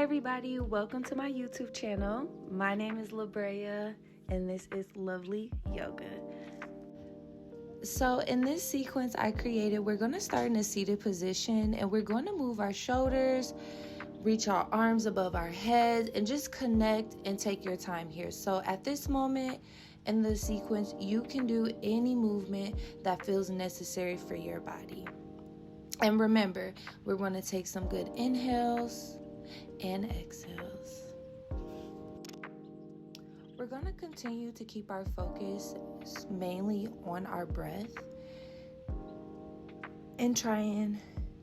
everybody, welcome to my YouTube channel. My name is Labrea and this is Lovely Yoga. So in this sequence I created, we're going to start in a seated position and we're going to move our shoulders, reach our arms above our heads, and just connect and take your time here. So at this moment in the sequence, you can do any movement that feels necessary for your body. And remember, we're going to take some good inhales and exhales. We're going to continue to keep our focus mainly on our breath and trying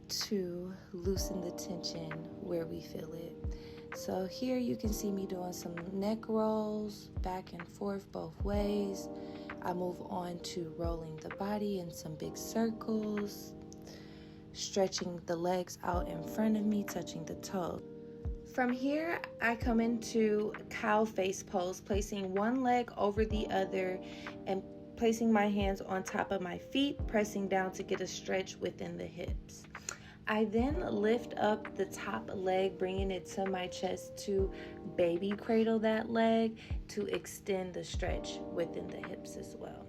to loosen the tension where we feel it. So here you can see me doing some neck rolls back and forth both ways. I move on to rolling the body in some big circles, stretching the legs out in front of me, touching the toes. From here, I come into cow face pose, placing one leg over the other and placing my hands on top of my feet, pressing down to get a stretch within the hips. I then lift up the top leg, bringing it to my chest to baby cradle that leg to extend the stretch within the hips as well.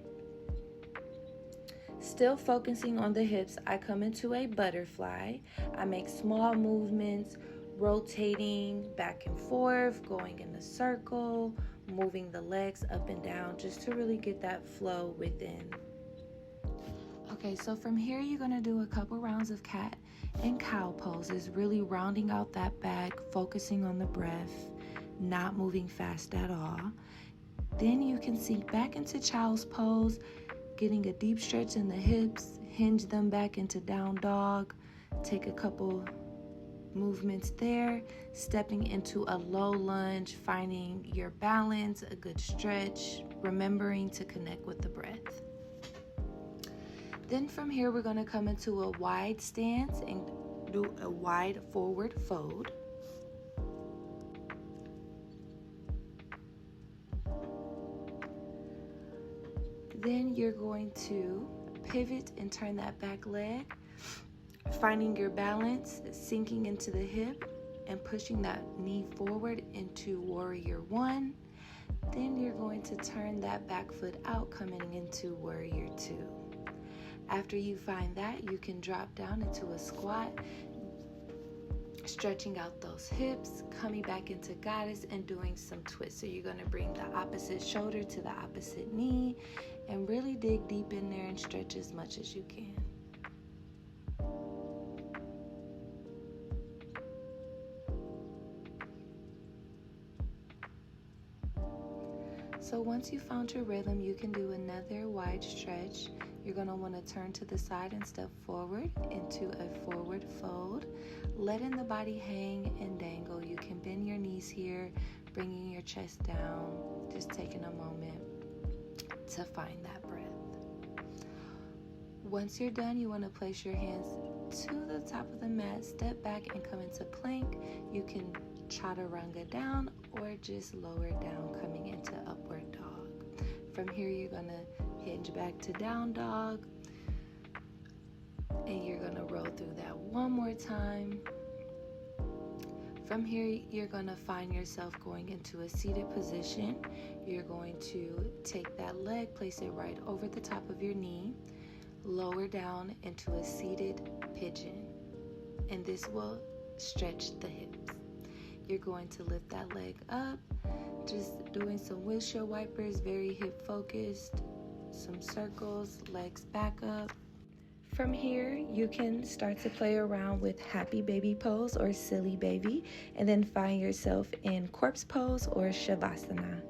Still focusing on the hips, I come into a butterfly. I make small movements, rotating back and forth, going in a circle, moving the legs up and down just to really get that flow within. Okay, so from here you're going to do a couple rounds of cat and cow poses, really rounding out that back, focusing on the breath, not moving fast at all. Then you can sink back into child's pose, getting a deep stretch in the hips, hinge them back into down dog, take a couple movements there, stepping into a low lunge, finding your balance, a good stretch, remembering to connect with the breath. Then from here we're going to come into a wide stance and do a wide forward fold. Then you're going to pivot and turn that back leg, finding your balance, sinking into the hip and pushing that knee forward into warrior one. Then you're going to turn that back foot out, coming into warrior two. After you find that, you can drop down into a squat, stretching out those hips, coming back into goddess and doing some twists. So you're going to bring the opposite shoulder to the opposite knee and really dig deep in there and stretch as much as you can. So once you found your rhythm, you can do another wide stretch. You're going to want to turn to the side and step forward into a forward fold, letting the body hang and dangle. You can bend your knees here, bringing your chest down, just taking a moment to find that breath. Once you're done, you want to place your hands to the top of the mat, step back and come into plank. You can chaturanga down or just lower down, coming into upward dog. From here you're going to hinge back to down dog and you're going to roll through that one more time. From here you're going to find yourself going into a seated position. You're going to take that leg, place it right over the top of your knee, lower down into a seated pigeon, and this will stretch the hips. You're going to lift that leg up, just doing some windshield wipers, very hip focused, some circles, legs back up. From here, you can start to play around with happy baby pose or silly baby, and then find yourself in corpse pose or shavasana.